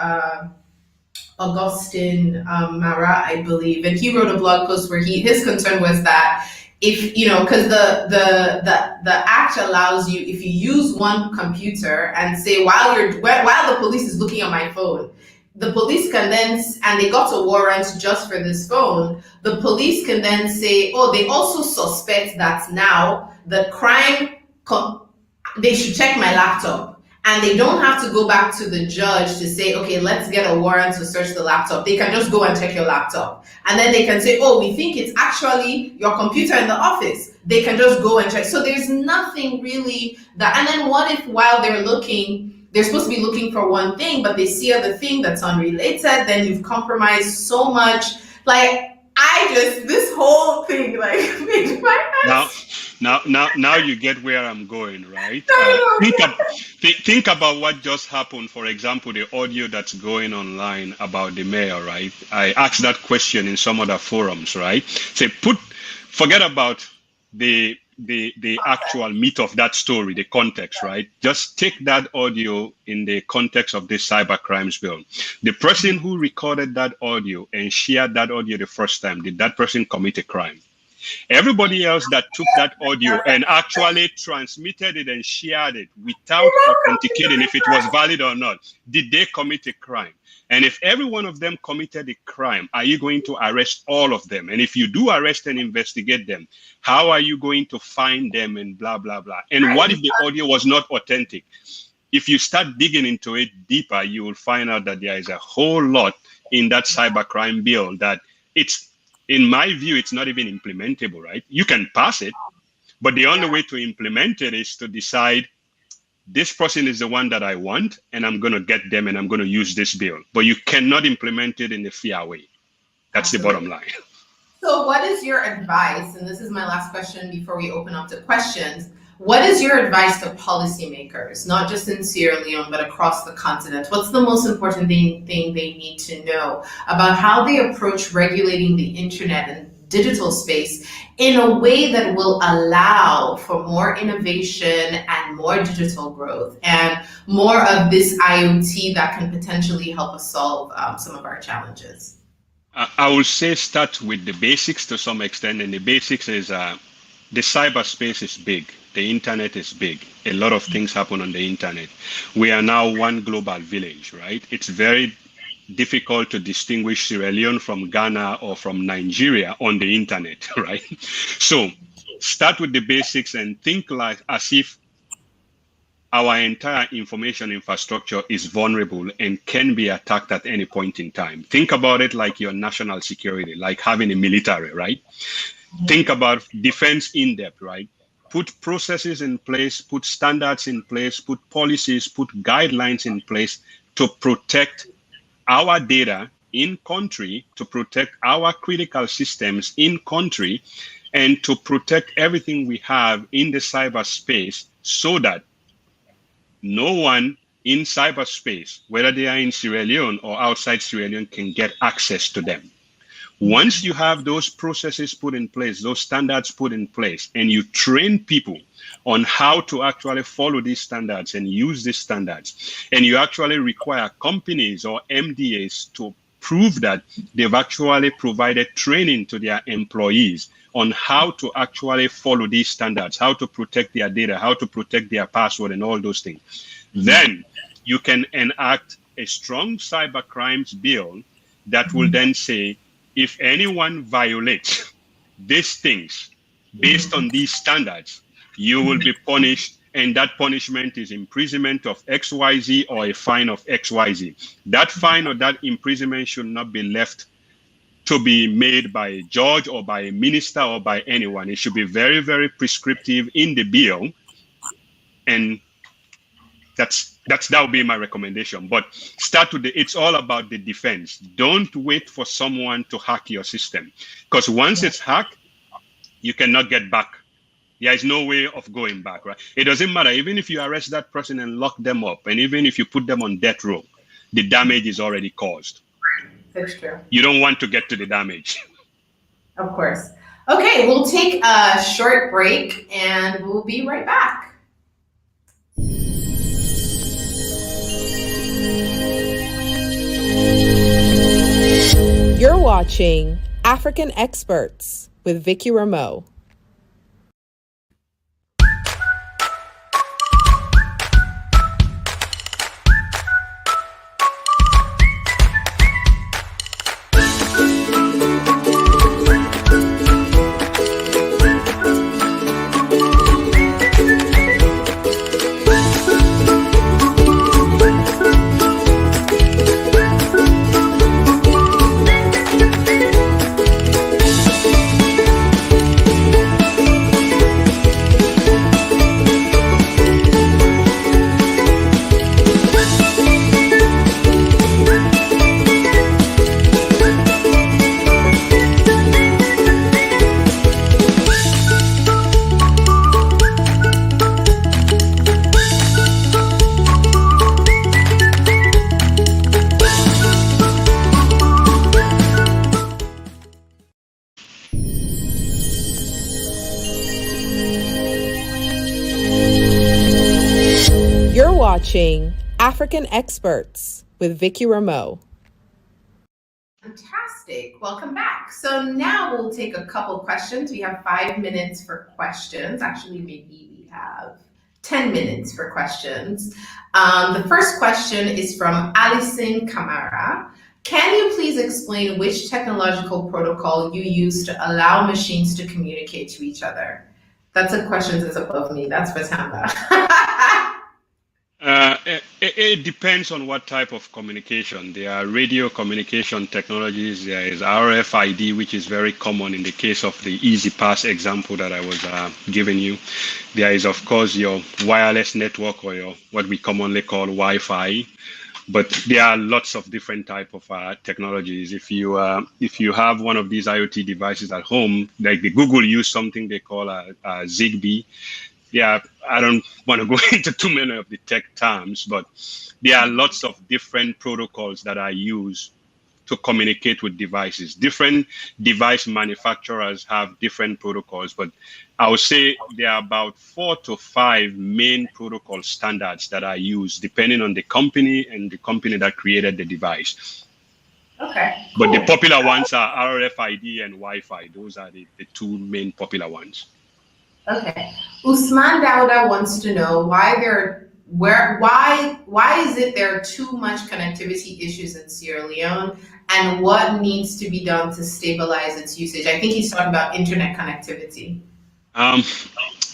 Augustin Mara, I believe, and he wrote a blog post where his concern was that if because the act allows you, if you use one computer and say while the police is looking at my phone, the police can then, and they got a warrant just for this phone, the police can then say, oh, they also suspect that now the crime, they should check my laptop. And they don't have to go back to the judge to say, okay, let's get a warrant to search the laptop. They can just go and check your laptop. And then they can say, oh, we think it's actually your computer in the office. They can just go and check. So there's nothing really that, and then what if while they're looking, they're supposed to be looking for one thing, but they see other thing that's unrelated, then you've compromised so much. Like, this whole thing, like, made my ass. Now you get where I'm going, right? Think about what just happened. For example, the audio that's going online about the mayor, right? I asked that question in some other forums, right? Say, forget about the actual meat of that story, the context, right? Just take that audio in the context of this cyber crimes bill. The person who recorded that audio and shared that audio the first time, did that person commit a crime? Everybody else that took that audio and actually transmitted it and shared it without authenticating if it was valid or not, did they commit a crime? And if every one of them committed a crime, are you going to arrest all of them? And if you do arrest and investigate them, how are you going to find them and blah, blah, blah? And what if the audio was not authentic? If you start digging into it deeper, you will find out that there is a whole lot in that cybercrime bill that in my view, it's not even implementable, right? You can pass it, but the only way to implement it is to decide this person is the one that I want, and I'm going to get them, and I'm going to use this bill. But you cannot implement it in a fair way. That's Absolutely. The bottom line. So what is your advice? And this is my last question before we open up to questions. What is your advice to policymakers, not just in Sierra Leone, but across the continent? What's the most important thing they need to know about how they approach regulating the internet and digital space in a way that will allow for more innovation and more digital growth and more of this IoT that can potentially help us solve some of our challenges? I will say start with the basics to some extent, and the basics is the cyberspace is big. The internet is big. A lot of things happen on the internet. We are now one global village, right? It's very difficult to distinguish Sierra Leone from Ghana or from Nigeria on the internet, right? So start with the basics and think like as if our entire information infrastructure is vulnerable and can be attacked at any point in time. Think about it like your national security, like having a military, right? Think about defense in depth, right? Put processes in place, put standards in place, put policies, put guidelines in place to protect our data in country, to protect our critical systems in country, and to protect everything we have in the cyberspace so that no one in cyberspace, whether they are in Sierra Leone or outside Sierra Leone, can get access to them. Once you have those processes put in place, those standards put in place, and you train people on how to actually follow these standards and use these standards, and you actually require companies or MDAs to prove that they've actually provided training to their employees on how to actually follow these standards, how to protect their data, how to protect their password and all those things. Then you can enact a strong cyber crimes bill that will then say, if anyone violates these things based on these standards, you will be punished, and that punishment is imprisonment of XYZ or a fine of XYZ. That fine or that imprisonment should not be left to be made by a judge or by a minister or by anyone. It should be very, very prescriptive in the bill, and that would be my recommendation. But start with it's all about the defense. Don't wait for someone to hack your system, because once it's hacked, you cannot get back. There is no way of going back, right? It doesn't matter. Even if you arrest that person and lock them up, and even if you put them on death row, the damage is already caused. That's true. You don't want to get to the damage. Of course. Okay, we'll take a short break and we'll be right back. You're watching African Experts with Vickie Remoe. You're watching African Experts with Vickie Remoe. Fantastic. Welcome back. So now we'll take a couple questions. We have 5 minutes for questions. Actually, maybe we have 10 minutes for questions. The first question is from Alison Kamara. Can you please explain which technological protocol you use to allow machines to communicate to each other? That's a question that's above me. That's for Tamba. It depends on what type of communication. There are radio communication technologies. There is RFID, which is very common in the case of the Easy Pass example that I was giving you. There is, of course, your wireless network, or your what we commonly call Wi-Fi. But there are lots of different type of technologies. If you have one of these IoT devices at home, like the Google use something they call Zigbee. Yeah, I don't want to go into too many of the tech terms, but there are lots of different protocols that are used to communicate with devices. Different device manufacturers have different protocols, but I would say there are about 4 to 5 main protocol standards that are used depending on the company and the company that created the device. Okay. Cool. But the popular ones are RFID and Wi-Fi. Those are the 2 main popular ones. Okay. Usman Dauda wants to know why is it there are too much connectivity issues in Sierra Leone, and what needs to be done to stabilize its usage? I think he's talking about internet connectivity. Um,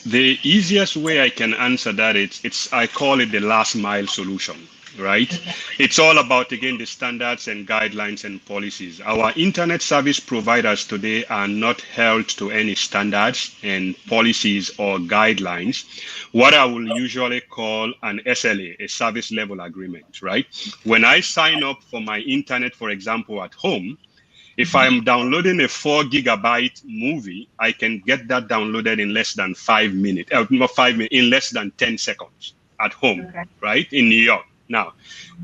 the easiest way I can answer that it's I call it the last mile solution, right? It's all about again the standards and guidelines and policies. Our internet service providers today are not held to any standards and policies or guidelines. What I will usually call an SLA, a service level agreement, right? When I sign up for my internet, for example, at home, if I'm downloading a 4 GB movie, I can get that downloaded in less than 5 minutes, not 5 minutes, in less than 10 seconds at home, Okay. right? In New York. Now,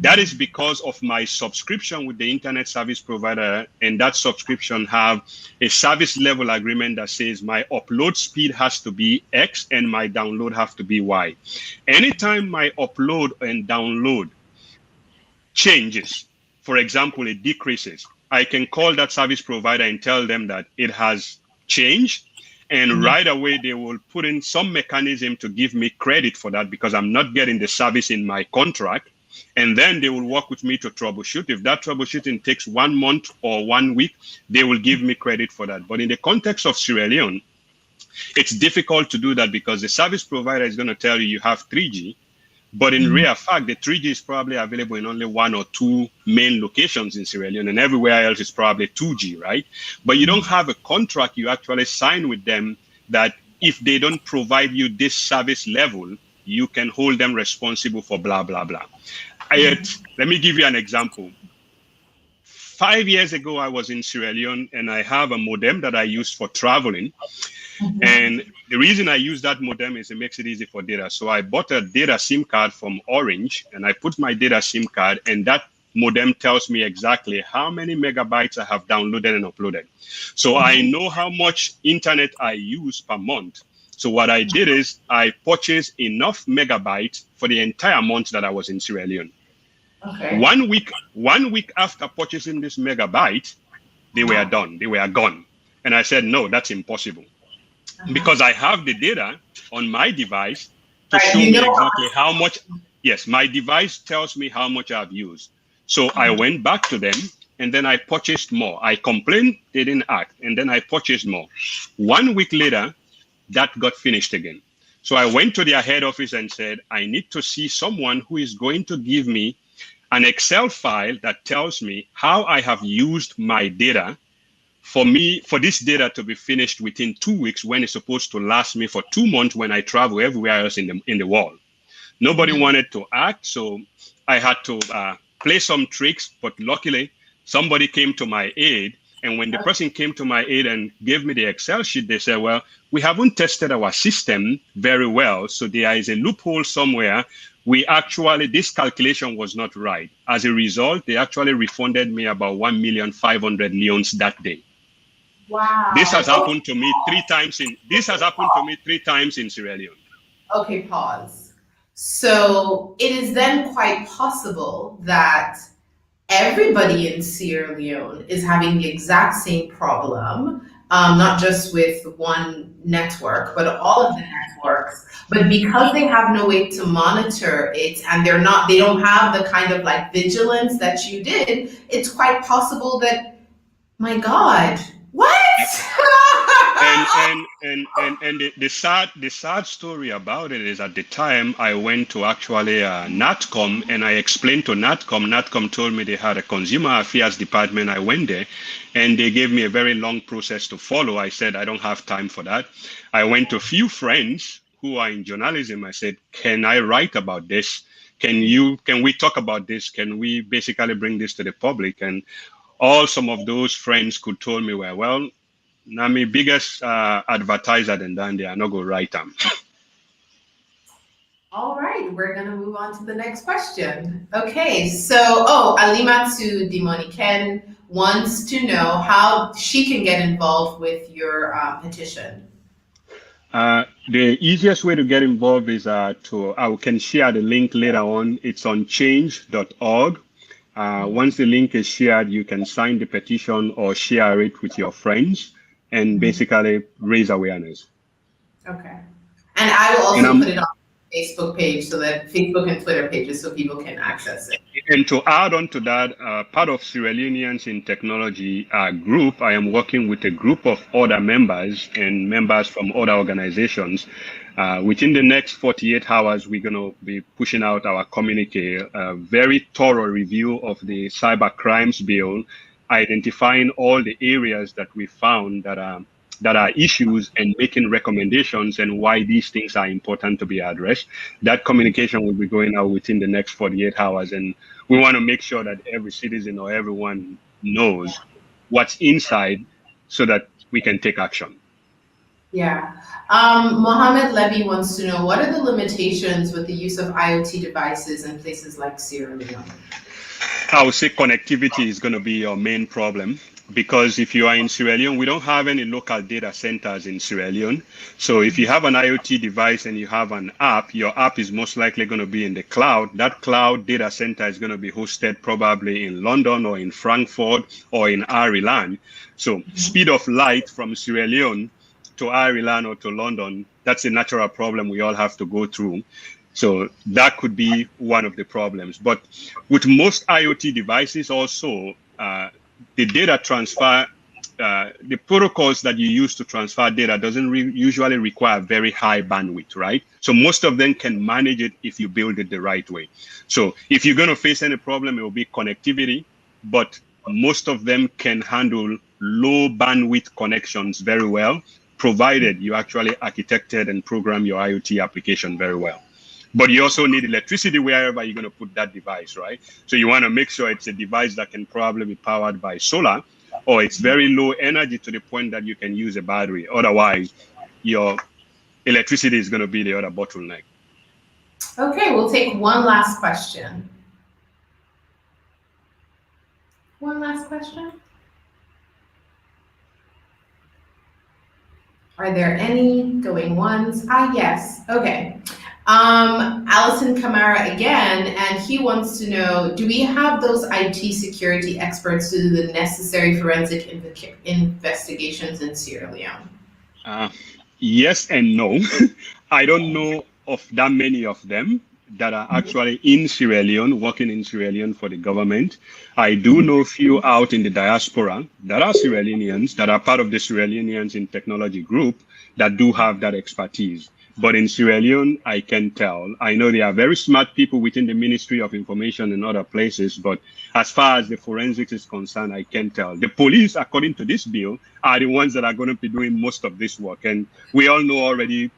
that is because of my subscription with the internet service provider, and that subscription have a service level agreement that says my upload speed has to be X and my download have to be Y. Anytime my upload and download changes, for example, it decreases, I can call that service provider and tell them that it has changed. And right away, they will put in some mechanism to give me credit for that because I'm not getting the service in my contract. And then they will work with me to troubleshoot. If that troubleshooting takes 1 month or 1 week, they will give me credit for that. But in the context of Sierra Leone, it's difficult to do that because the service provider is going to tell you you have 3G. But in real fact, the 3G is probably available in only 1 or 2 main locations in Sierra Leone, and everywhere else is probably 2G, right? But you don't have a contract you actually sign with them that if they don't provide you this service level, you can hold them responsible for blah, blah, blah. Let me give you an example. 5 years ago, I was in Sierra Leone, and I have a modem that I use for traveling. And the reason I use that modem is it makes it easy for data. So I bought a data SIM card from Orange, and I put my data SIM card, and that modem tells me exactly how many megabytes I have downloaded and uploaded. So I know how much internet I use per month. So what I did is I purchased enough megabytes for the entire month that I was in Sierra Leone. Okay. 1 week after purchasing this megabyte, they were done. They were gone. And I said, no, that's impossible. Because I have the data on my device to show me exactly how much. Yes, my device tells me how much I've used. So I went back to them and then I purchased more. I complained, they didn't act, and then I purchased more. 1 week later, that got finished again. So I went to their head office and said, I need to see someone who is going to give me an Excel file that tells me how I have used my data for this data to be finished within 2 weeks when it's supposed to last me for 2 months when I travel everywhere else in the world. Nobody wanted to act, so I had to play some tricks, but luckily somebody came to my aid. And when the person came to my aid and gave me the Excel sheet, they said, well, we haven't tested our system very well, so there is a loophole somewhere. This calculation was not right. As a result, they actually refunded me about 1,500,000 leones that day. Wow. This has happened to me 3 times in Sierra Leone. Okay, pause. So it is then quite possible that everybody in Sierra Leone is having the exact same problem, not just with one network, but all of the networks. But because they have no way to monitor it and they don't have the kind of like vigilance that you did, it's quite possible that, my God, what? And the sad story about it is at the time I went to actually NatCom and I explained to NatCom. NatCom told me they had a consumer affairs department. I went there and they gave me a very long process to follow. I said, I don't have time for that. I went to a few friends who are in journalism. I said, can I write about this? Can we talk about this? Can we basically bring this to the public? And some of those friends could tell me, well, Nami biggest advertiser than that, they are not going to write them. All right, we're going to move on to the next question. Okay, so, Alimatsu Dimoniken wants to know how she can get involved with your petition. The easiest way to get involved is I can share the link later on. It's on change.org. Once the link is shared, you can sign the petition or share it with your friends and basically raise awareness. Okay. And I will also put it on Facebook page so that Facebook and Twitter pages so people can access it. And to add on to that, part of Sierra Leoneans in Technology group, I am working with a group of other members and members from other organizations. Within the next 48 hours, we're going to be pushing out our communique, a very thorough review of the cyber crimes bill, identifying all the areas that we found that are issues and making recommendations and why these things are important to be addressed. That communication will be going out within the next 48 hours. And we want to make sure that every citizen or everyone knows what's inside so that we can take action. Yeah. Mohammed Levy wants to know, what are the limitations with the use of IoT devices in places like Sierra Leone? I would say connectivity is going to be your main problem. Because if you are in Sierra Leone, we don't have any local data centers in Sierra Leone. So if you have an IoT device and you have an app, your app is most likely going to be in the cloud. That cloud data center is going to be hosted probably in London or in Frankfurt or in Ireland. So speed of light from Sierra Leone to Ireland or to London, that's a natural problem we all have to go through. So that could be one of the problems. But with most IoT devices also, the data transfer, the protocols that you use to transfer data doesn't usually require very high bandwidth, right? So most of them can manage it if you build it the right way. So if you're going to face any problem, it will be connectivity, but most of them can handle low bandwidth connections very well, provided you actually architected and program your IoT application very well. But you also need electricity wherever you're going to put that device, right? So you want to make sure it's a device that can probably be powered by solar, or it's very low energy to the point that you can use a battery. Otherwise, your electricity is going to be the other bottleneck. Okay, we'll take one last question. One last question? Are there any going once? Yes. Okay. Allison Kamara again, and he wants to know, do we have those IT security experts to do the necessary forensic investigations in Sierra Leone? Yes and no. I don't know of that many of them that are actually in Sierra Leone, working in Sierra Leone for the government. I do know a few out in the diaspora that are Sierra Leoneans, that are part of the Sierra Leoneans in Technology group that do have that expertise. But in Sierra Leone, I can tell. I know there are very smart people within the Ministry of Information and other places, but as far as the forensics is concerned, I can tell. The police, according to this bill, are the ones that are going to be doing most of this work. And we all know already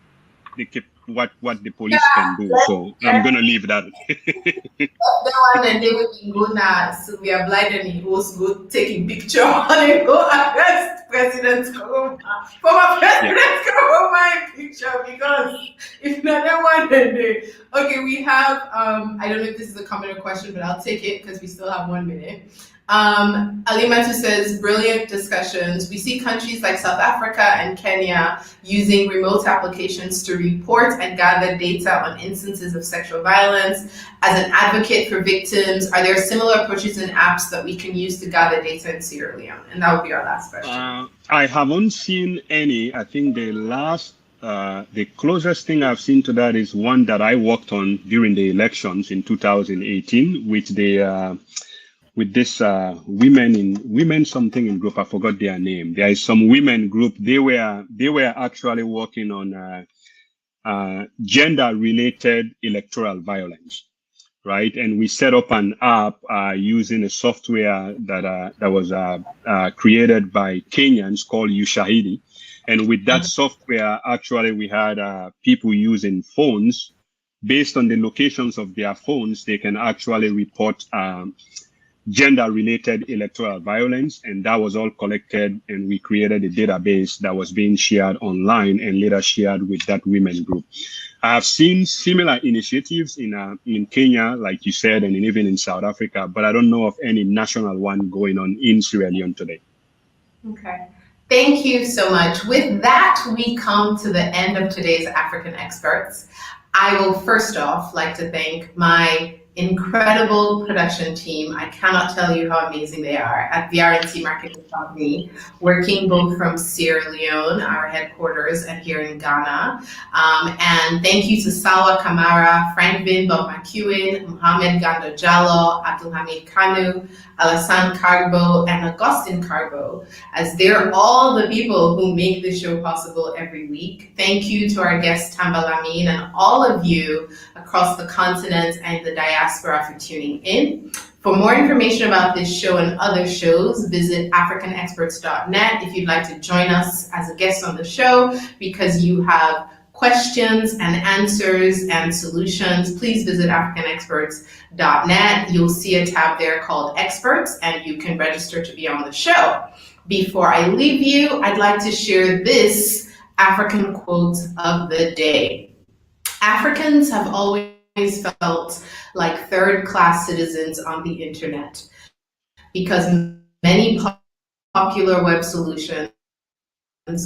what the police can do. So I'm going to leave that. And they will be go now. So we are blind and he goes go taking picture and go arrest President Koroma. Former President Koroma in picture, because if not that one, then they. Okay, we have I don't know if this is a comment or question, but I'll take it because we still have 1 minute. Alimatu says, brilliant discussions. We see countries like South Africa and Kenya using remote applications to report and gather data on instances of sexual violence. As an advocate for victims, are there similar approaches and apps that we can use to gather data in Sierra Leone? And that would be our last question. I haven't seen any. I think the closest thing I've seen to that is one that I worked on during the elections in 2018 with this women something in group. I forgot their name. There is some women group. They were actually working on gender related electoral violence, right? And we set up an app using a software that was created by Kenyans called Ushahidi. And with that software, actually, we had people using phones. Based on the locations of their phones, they can actually report gender-related electoral violence, and that was all collected, and we created a database that was being shared online and later shared with that women group. I have seen similar initiatives in Kenya, like you said, and even in South Africa, but I don't know of any national one going on in Sierra Leone today. Okay. Thank you so much. With that, we come to the end of today's African Experts. I will first off like to thank my incredible production team. I cannot tell you how amazing they are at the RNC Marketing Company, working both from Sierra Leone, our headquarters, and here in Ghana. And thank you to Salwa Kamara, Frank Vin, Bob McEwen, Mohamed Gando Jallo, Abdulhamid Kanu, Alassane Carbo, and Augustine Carbo, as they're all the people who make this show possible every week. Thank you to our guest Tamba Lamin and all of you across the continent and the diaspora for tuning in. For more information about this show and other shows, visit africanexperts.net if you'd like to join us as a guest on the show because you have questions and answers and solutions. Please visit africanexperts.net. You'll see a tab there called Experts, and you can register to be on the show. Before I leave you, I'd like to share this African quote of the day. Africans have always felt like third-class citizens on the internet because many popular web solutions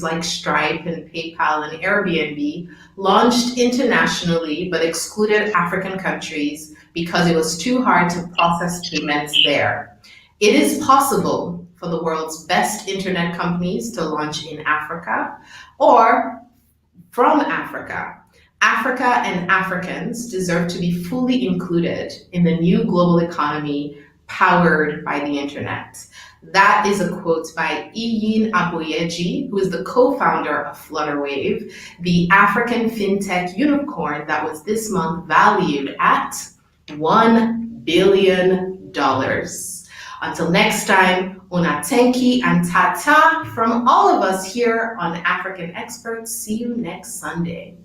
like Stripe and PayPal and Airbnb launched internationally but excluded African countries because it was too hard to process payments there. It is possible for the world's best internet companies to launch in Africa or from Africa. Africa and Africans deserve to be fully included in the new global economy powered by the internet. That is a quote by Iyin Aboyeji, who is the co-founder of Flutterwave, the African fintech unicorn that was this month valued at $1 billion. Until next time, una tenki and tata from all of us here on African Experts. See you next Sunday.